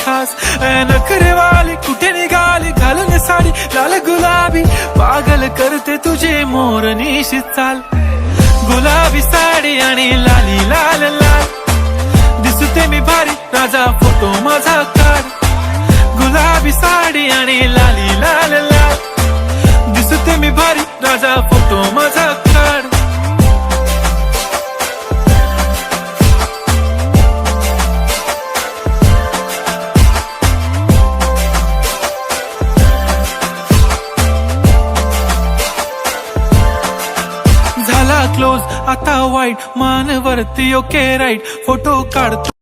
खास नखरेवाली कुठे निघाली घालून साडी लाल गुलाबी पागल करते तुझे मोरनीशी चाल गुलाबी साडी आणि लाली लाल लाल दिसते मी भारी राजा फोटो माझा काढ गुलाबी साडी आणि लाली लाल लाल दिसते मी भारी राजा फोटो माझा काढ झाला क्लोज आता वाईट मान वरती ओके राईट फोटो काढतो